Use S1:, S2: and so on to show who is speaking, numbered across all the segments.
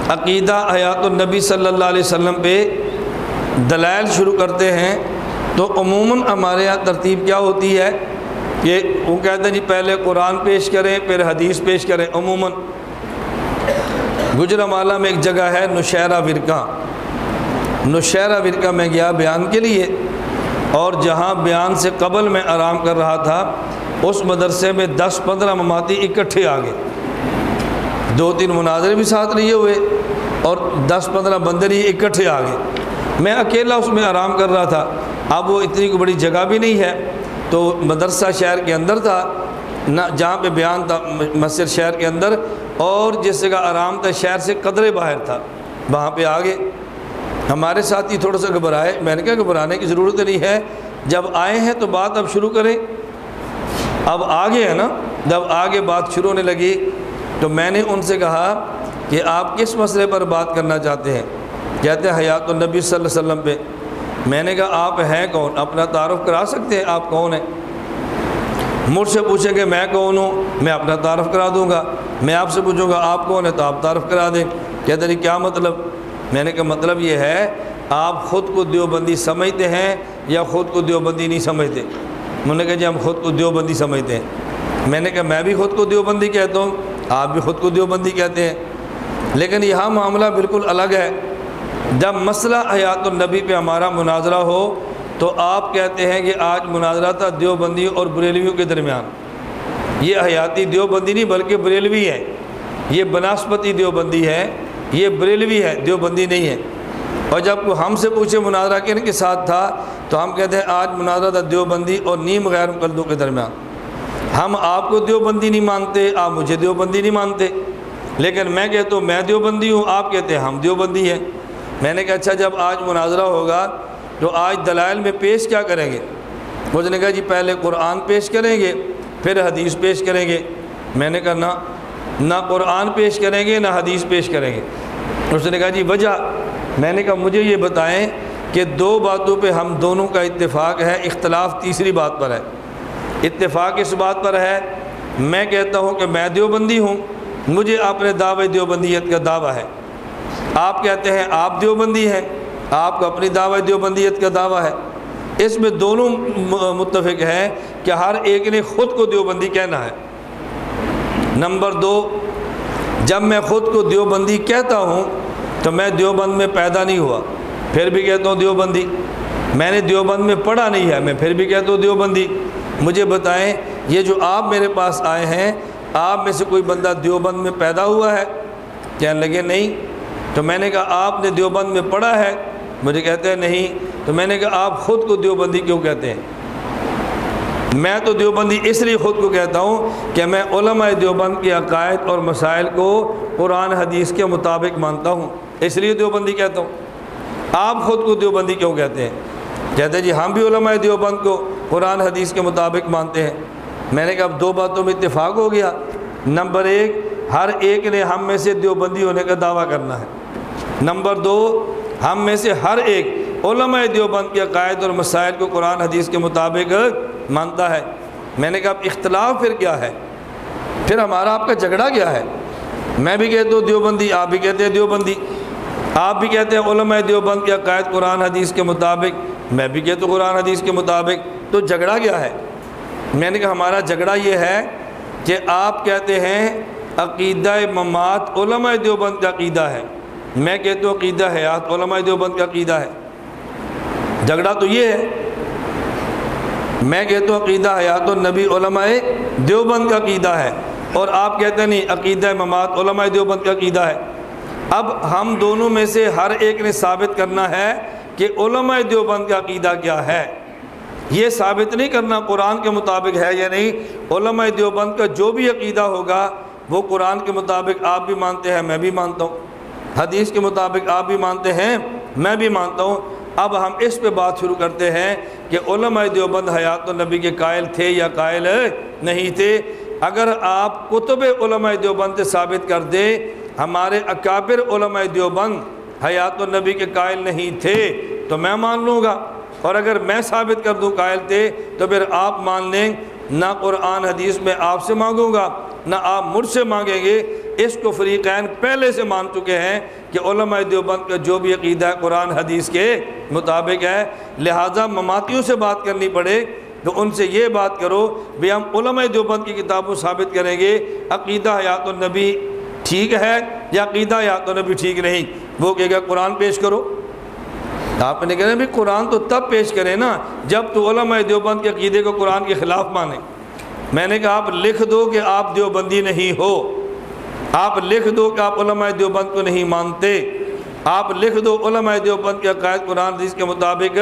S1: عقیدہ حیات النبی صلی اللہ علیہ وسلم پہ دلائل شروع کرتے ہیں تو عموماً ہمارے یہاں ترتیب کیا ہوتی ہے کہ وہ کہتے ہیں جی پہلے قرآن پیش کریں پھر حدیث پیش کریں۔ عموماً گجرانوالہ میں ایک جگہ ہے نوشہرہ ورقہ، نوشہرہ ورقہ میں گیا بیان کے لیے، اور جہاں بیان سے قبل میں آرام کر رہا تھا اس مدرسے میں 10-15 مماتی اکٹھے آ گئے، 2-3 مناظرے بھی ساتھ لیے ہوئے اور 10-15 بندے اکٹھے آ گئے۔ میں اکیلا اس میں آرام کر رہا تھا۔ اب وہ اتنی کوئی بڑی جگہ بھی نہیں ہے، تو مدرسہ شہر کے اندر تھا نہ، جہاں پہ بیان تھا مسجد شہر کے اندر، اور جس جگہ آرام تھا شہر سے قدرے باہر تھا، وہاں پہ آ گئے۔ ہمارے ساتھی تھوڑا سا گھبرائے، میں نے کہا گھبرانے کی ضرورت نہیں ہے، جب آئے ہیں تو بات اب شروع کریں، اب آگے ہے نا، جب آگے بات شروع ہونے لگی تو میں نے ان سے کہا کہ آپ کس مسئلے پر بات کرنا چاہتے ہیں؟ کہتے ہیں حیات النبی صلی اللہ علیہ وسلم پہ۔ میں نے کہا آپ ہیں کون؟ اپنا تعارف کرا سکتے ہیں، آپ کون ہیں؟ مجھ سے پوچھیں کہ میں کون ہوں، میں اپنا تعارف کرا دوں گا۔ میں آپ سے پوچھوں گا آپ کون ہیں تو آپ تعارف کرا دیں۔ کہتے ہیں کیا مطلب؟ میں نے کہا مطلب یہ ہے آپ خود کو دیوبندی سمجھتے ہیں یا خود کو دیوبندی نہیں سمجھتے؟ انہوں نے کہا جی ہم خود کو دیوبندی سمجھتے ہیں۔ میں نے کہا میں بھی خود کو دیوبندی کہتا ہوں، آپ بھی خود کو دیوبندی کہتے ہیں، لیکن یہاں معاملہ بالکل الگ ہے۔ جب مسئلہ حیات النبی پہ ہمارا مناظرہ ہو تو آپ کہتے ہیں کہ آج مناظرہ تھا دیوبندیوں اور بریلویوں کے درمیان۔ یہ حیاتی دیوبندی نہیں بلکہ بریلوی ہے، یہ بناسپتی دیوبندی ہے، یہ بریلوی ہے، دیوبندی نہیں ہے۔ اور جب کوئی ہم سے پوچھے مناظرہ کن کے ساتھ تھا تو ہم کہتے ہیں آج مناظرہ تھا دیوبندی اور نیم غیر مقلدوں کے درمیان۔ ہم آپ کو دیوبندی نہیں مانتے، آپ مجھے دیوبندی نہیں مانتے، لیکن میں کہتا ہوں میں دیوبندی ہوں، آپ کہتے ہیں ہم دیوبندی ہیں۔ میں نے کہا اچھا جب آج مناظرہ ہوگا تو آج دلائل میں پیش کیا کریں گے؟ اس نے کہا جی پہلے قرآن پیش کریں گے پھر حدیث پیش کریں گے۔ میں نے کہا نہ قرآن پیش کریں گے نہ حدیث پیش کریں گے۔ اس نے کہا جی وجہ؟ میں نے کہا مجھے یہ بتائیں کہ 2 باتوں پہ ہم دونوں کا اتفاق ہے، اختلاف تیسری بات پر ہے۔ اتفاق اس بات پر ہے میں کہتا ہوں کہ میں دیوبندی ہوں، مجھے اپنے دعوی دیوبندیت کا دعویٰ ہے، آپ کہتے ہیں آپ دیوبندی ہیں، آپ کو اپنی دعوی دیوبندیت کا دعویٰ ہے۔ اس میں دونوں متفق ہیں کہ ہر ایک نے خود کو دیوبندی کہنا ہے۔ نمبر 2، جب میں خود کو دیوبندی کہتا ہوں تو میں دیوبند میں پیدا نہیں ہوا، پھر بھی کہتا ہوں دیوبندی۔ میں نے دیوبند میں پڑھا نہیں ہے، میں پھر بھی کہتا ہوں دیوبندی۔ مجھے بتائیں یہ جو آپ میرے پاس آئے ہیں آپ میں سے کوئی بندہ دیوبند میں پیدا ہوا ہے؟ کہنے لگے نہیں۔ تو میں نے کہا آپ نے دیوبند میں پڑھا ہے؟ مجھے کہتے ہیں نہیں۔ تو میں نے کہا آپ خود کو دیوبندی کیوں کہتے ہیں؟ میں تو دیوبندی اس لیے خود کو کہتا ہوں کہ میں علماء دیوبند کے عقائد اور مسائل کو قرآن حدیث کے مطابق مانتا ہوں، اس لیے دیوبندی کہتا ہوں۔ آپ خود کو دیوبندی کیوں کہتے ہیں؟ کہتے ہیں جی ہم بھی علماء دیوبند کو قرآن حدیث کے مطابق مانتے ہیں۔ میں نے کہا اب 2 باتوں میں اتفاق ہو گیا۔ نمبر 1، ہر ایک نے ہم میں سے دیوبندی ہونے کا دعویٰ کرنا ہے۔ نمبر 2، ہم میں سے ہر ایک علماء دیوبند کے عقائد اور مسائل کو قرآن حدیث کے مطابق مانتا ہے۔ میں نے کہا اب اختلاف پھر کیا ہے؟ پھر ہمارا آپ کا جھگڑا کیا ہے؟ میں بھی کہتا ہوں دیوبندی، آپ بھی کہتے ہیں دیوبندی، آپ بھی کہتے ہیں علماء دیوبند کے عقائد قرآن حدیث کے مطابق، میں بھی کہتا ہوں قرآن حدیث کے مطابق، تو جھگڑا کیا ہے؟ میں نے کہا ہمارا جھگڑا یہ ہے کہ آپ کہتے ہیں عقیدہ ممات علماء دیوبند کا عقیدہ ہے، میں کہتا ہوں عقیدہ حیات علماء دیوبند کا عقیدہ ہے۔ جھگڑا تو یہ ہے، میں کہتا ہوں عقیدہ حیات النبی علماء دیوبند کا عقیدہ ہے، اور آپ کہتے ہیں نہیں عقیدہ ممات علماء دیوبند کا عقیدہ ہے۔ اب ہم دونوں میں سے ہر ایک نے ثابت کرنا ہے کہ علماء دیوبند کا عقیدہ کیا ہے۔ یہ ثابت نہیں کرنا قرآن کے مطابق ہے یا نہیں، علماء دیوبند کا جو بھی عقیدہ ہوگا وہ قرآن کے مطابق آپ بھی مانتے ہیں میں بھی مانتا ہوں، حدیث کے مطابق آپ بھی مانتے ہیں میں بھی مانتا ہوں۔ اب ہم اس پہ بات شروع کرتے ہیں کہ علماء دیوبند حیات النبی کے قائل تھے یا قائل نہیں تھے۔ اگر آپ کتب علماء دیوبند سے ثابت کر دیں ہمارے اکابر علماء دیوبند حیات النبی کے قائل نہیں تھے تو میں مان لوں گا، اور اگر میں ثابت کر دوں قائل تھے تو پھر آپ مان لیں۔ نہ قرآن حدیث میں آپ سے مانگوں گا نہ آپ مجھ سے مانگیں گے، اس کو فریقین پہلے سے مان چکے ہیں کہ علماء دیوبند کا جو بھی عقیدہ ہے قرآن حدیث کے مطابق ہے، لہٰذا مماتیوں سے بات کرنی پڑے تو ان سے یہ بات کرو بھی ہم علماء دیوبند کی کتابوں ثابت کریں گے عقیدہ حیات النبی ٹھیک ہے یا عقیدہ حیات النبی ٹھیک نہیں، وہ کہے گا قرآن پیش کرو۔ آپ نے کہا بھی قرآن تو تب پیش کریں نا جب تو علماء دیوبند کے عقیدے کو قرآن کے خلاف مانے۔ میں نے کہا آپ لکھ دو کہ آپ دیوبندی نہیں ہو، آپ لکھ دو کہ آپ علماء دیوبند کو نہیں مانتے، آپ لکھ دو علماء دیوبند کے عقائد قرآن حدیث کے مطابق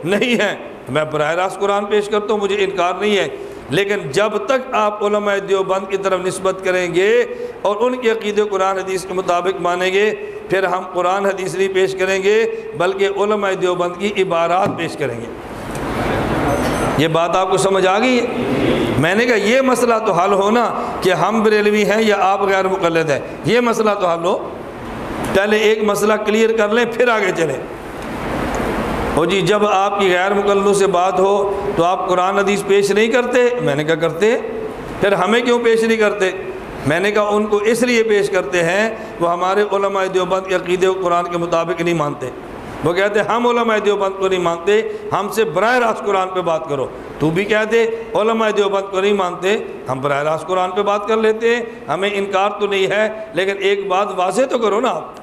S1: نہیں ہیں، میں براہ راست قرآن پیش کرتا ہوں، مجھے انکار نہیں ہے، لیکن جب تک آپ علماء دیوبند کی طرف نسبت کریں گے اور ان کے عقیدے قرآن حدیث کے مطابق مانیں گے، پھر ہم قرآن حدیث نہیں پیش کریں گے بلکہ علماء دیوبند کی عبارات پیش کریں گے۔ یہ بات آپ کو سمجھ آ گئی ہے؟ میں نے کہا یہ مسئلہ تو حل ہونا کہ ہم بریلوی ہیں یا آپ غیر مقلد ہیں، یہ مسئلہ تو حل ہو، پہلے ایک مسئلہ کلیئر کر لیں پھر آگے چلیں۔ اور جی جب آپ کی غیر مقلدوں سے بات ہو تو آپ قرآن حدیث پیش نہیں کرتے؟ میں نے کہا کرتے، پھر ہمیں کیوں پیش نہیں کرتے؟ میں نے کہا ان کو اس لیے پیش کرتے ہیں وہ ہمارے علماء دیوبند کے عقیدے کو قرآن کے مطابق نہیں مانتے، وہ کہتے ہیں ہم علماء دیوبند کو نہیں مانتے، ہم سے براہ راست قرآن پہ بات کرو۔ تو بھی کہتے علماء دیوبند کو نہیں مانتے، ہم براہ راست قرآن پہ بات کر لیتے ہیں، ہمیں انکار تو نہیں ہے، لیکن ایک بات واضح تو کرو نا آپ۔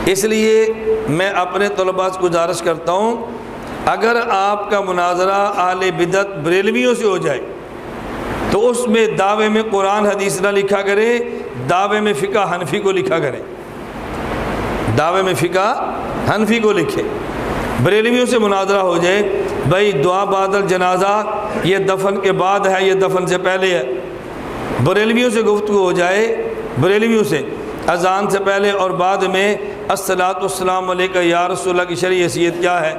S1: اس لیے میں اپنے طلباء سے گزارش کرتا ہوں اگر آپ کا مناظرہ اہل بدعت بریلویوں سے ہو جائے تو اس میں دعوے میں قرآن حدیث نہ لکھا کرے، دعوے میں فقہ حنفی کو لکھا کرے، دعوے میں فقہ حنفی کو لکھے۔ بریلویوں سے مناظرہ ہو جائے بھائی دعا بعد الجنازہ یہ دفن کے بعد ہے یہ دفن سے پہلے ہے، بریلویوں سے گفتگو ہو جائے، بریلویوں سے اذان سے پہلے اور بعد میں الصلاۃ والسلام علیک یا رسول اللہ کی شرعی حیثیت کیا ہے،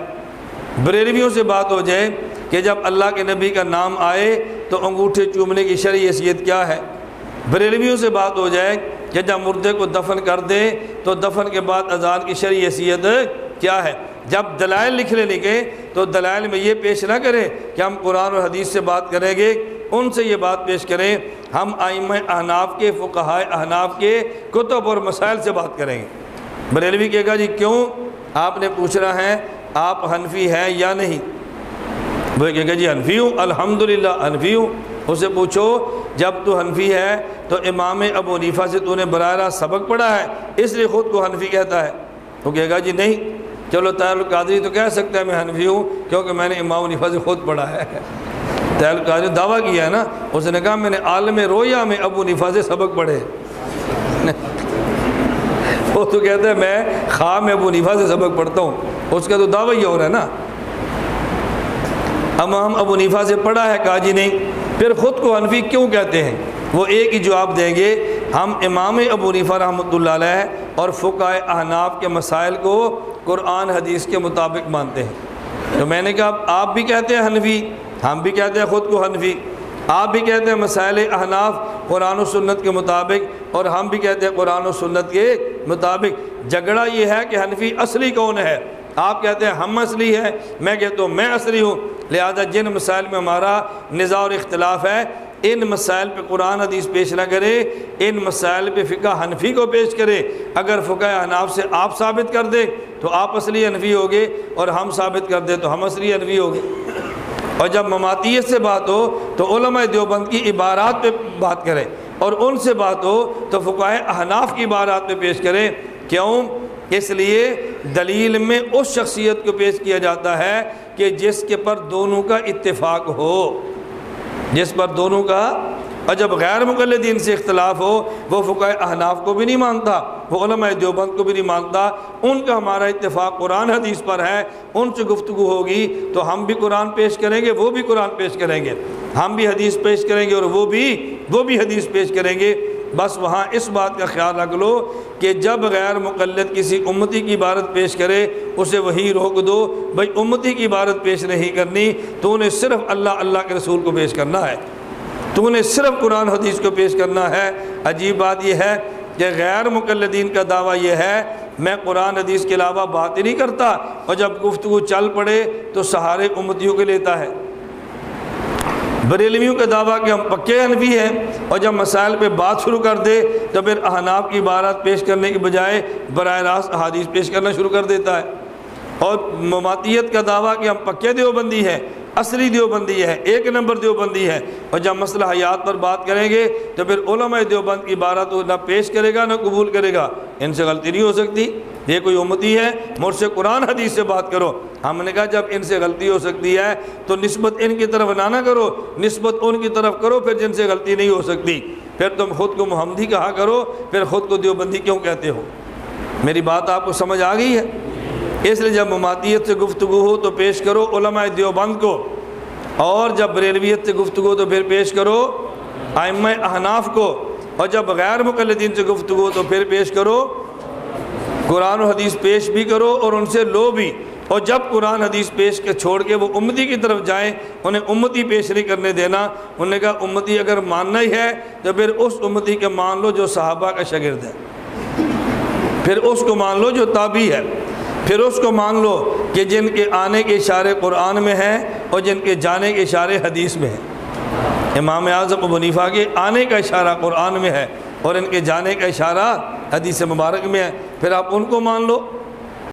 S1: بریلویوں سے بات ہو جائے کہ جب اللہ کے نبی کا نام آئے تو انگوٹھے چومنے کی شرعی حیثیت کیا ہے، بریلویوں سے بات ہو جائے کہ جب مردے کو دفن کر دیں تو دفن کے بعد اذان کی شرعی حیثیت کیا ہے۔ جب دلائل لکھنے لگے تو دلائل میں یہ پیش نہ کریں کہ ہم قرآن اور حدیث سے بات کریں گے، ان سے یہ بات پیش کریں ہم ائمہ احناف کے فقہائے احناف کے کتب اور مسائل سے بات کریں گے۔ بریلوی کہے گا جی کیوں آپ نے پوچھنا ہے آپ حنفی ہیں یا نہیں، وہ کہے گا جی حنفی ہوں، الحمدللہ حنفی ہوں۔ اسے پوچھو جب تو حنفی ہے تو امام ابو حنیفہ سے تو نے براہ راست سبق پڑھا ہے اس لیے خود کو حنفی کہتا ہے، وہ کہے گا جی نہیں، چلو طاہر القادری تو کہہ سکتا ہے میں حنفی ہوں کیونکہ میں نے امام حنیفہ سے خود پڑھا ہے، طاہر القادری دعویٰ کیا ہے نا، اس نے کہا میں نے عالم رویا میں ابو حنیفہ سے سبق پڑھے، وہ تو کہتا ہے میں خواب میں ابو حنیفہ سے سبق پڑھتا ہوں، اس کا تو دعویٰ ہی ہو رہا ہے نا۔ ہم ابو حنیفہ سے پڑھا ہے، کہا جی نہیں، پھر خود کو حنفی کیوں کہتے ہیں؟ وہ ایک ہی جواب دیں گے ہم امام ابو حنیفہ رحمۃ اللہ علیہ اور فقہائے احناف کے مسائل کو قرآن حدیث کے مطابق مانتے ہیں۔ تو میں نے کہا آپ بھی کہتے ہیں حنفی، ہم بھی کہتے ہیں خود کو حنفی، آپ بھی کہتے ہیں مسائل احناف قرآن و سنت کے مطابق اور ہم بھی کہتے ہیں قرآن و سنت کے مطابق۔ جھگڑا یہ ہے کہ حنفی اصلی کون ہے، آپ کہتے ہیں ہم اصلی ہیں، میں کہتا ہوں میں اصلی ہوں، لہذا جن مسائل میں ہمارا نزاع اور اختلاف ہے ان مسائل پہ قرآن حدیث پیش نہ کرے، ان مسائل پہ فقہ حنفی کو پیش کرے۔ اگر فقہ احناف سے آپ ثابت کر دے تو آپ اصلی حنفی ہوگے اور ہم ثابت کر دیں تو ہم اصلی حنفی ہوگے۔ اور جب مماتیت سے بات ہو تو علماء دیوبند کی عبارات پہ بات کریں اور ان سے بات ہو تو فقہائے احناف کی عبارات پہ پیش کریں۔ کیوں؟ اس لیے دلیل میں اس شخصیت کو پیش کیا جاتا ہے کہ جس کے پر دونوں کا اتفاق ہو، جس پر دونوں کا، اور جب غیر مقلدین سے اختلاف ہو وہ فقہائے احناف کو بھی نہیں مانتا، وہ علماء دیوبند کو بھی نہیں مانتا، ان کا ہمارا اتفاق قرآن حدیث پر ہے، ان سے گفتگو ہوگی تو ہم بھی قرآن پیش کریں گے، وہ بھی قرآن پیش کریں گے، ہم بھی حدیث پیش کریں گے اور وہ بھی حدیث پیش کریں گے۔ بس وہاں اس بات کا خیال رکھ لو کہ جب غیر مقلد کسی امتی کی عبارت پیش کرے اسے وہی روک دو، بھائی امتی کی عبارت پیش نہیں کرنی، تو انہیں صرف اللہ کے رسول کو پیش کرنا ہے، تو انہیں صرف قرآن حدیث کو پیش کرنا ہے۔ عجیب بات یہ ہے کہ غیر مقلدین کا دعویٰ یہ ہے میں قرآن حدیث کے علاوہ بات ہی نہیں کرتا، اور جب گفتگو چل پڑے تو سہارے امتیوں کے لیتا ہے۔ بریلویوں کا دعویٰ کہ ہم پکے حنفی ہیں، اور جب مسائل پہ بات شروع کر دے تو پھر احناف کی عبارات پیش کرنے کی بجائے براہ راست احادیث پیش کرنا شروع کر دیتا ہے۔ اور مماتیت کا دعویٰ کہ ہم پکے دیوبندی ہیں، اصلی دیوبندی ہے، ایک نمبر دیوبندی ہے، اور جب مسئلہ حیات پر بات کریں گے تو پھر علماء دیوبند کی عبارت نہ پیش کرے گا نہ قبول کرے گا۔ ان سے غلطی نہیں ہو سکتی، یہ کوئی امتی ہے، مجھ سے قرآن حدیث سے بات کرو۔ ہم نے کہا جب ان سے غلطی ہو سکتی ہے تو نسبت ان کی طرف نہ کرو، نسبت ان کی طرف کرو، پھر جن سے غلطی نہیں ہو سکتی۔ پھر تم خود کو محمدی کہا کرو، پھر خود کو دیوبندی کیوں کہتے ہو؟ میری بات آپ کو سمجھ آ گئی ہے؟ اس لیے جب مماتیت سے گفتگو ہو تو پیش کرو علماء دیوبند کو، اور جب بریلویت سے گفتگو ہو تو پھر پیش کرو ائمہ احناف کو، اور جب غیر مقلدین سے گفتگو ہو تو پھر پیش کرو قرآن و حدیث پیش بھی کرو اور ان سے لو بھی۔ اور جب قرآن حدیث پیش کے چھوڑ کے وہ امتی کی طرف جائیں، انہیں امتی پیش نہیں کرنے دینا۔ انہوں نے کہا امتی اگر ماننا ہی ہے تو پھر اس امتی کے مان لو جو صحابہ کا شاگرد ہے، پھر اس کو مان لو جو تابعی ہے، پھر اس کو مان لو کہ جن کے آنے کے اشارے قرآن میں ہیں اور جن کے جانے کے اشارے حدیث میں ہیں۔ امام اعظم ابو حنیفہ کے آنے کا اشارہ قرآن میں ہے اور ان کے جانے کا اشارہ حدیث مبارک میں ہے، پھر آپ ان کو مان لو۔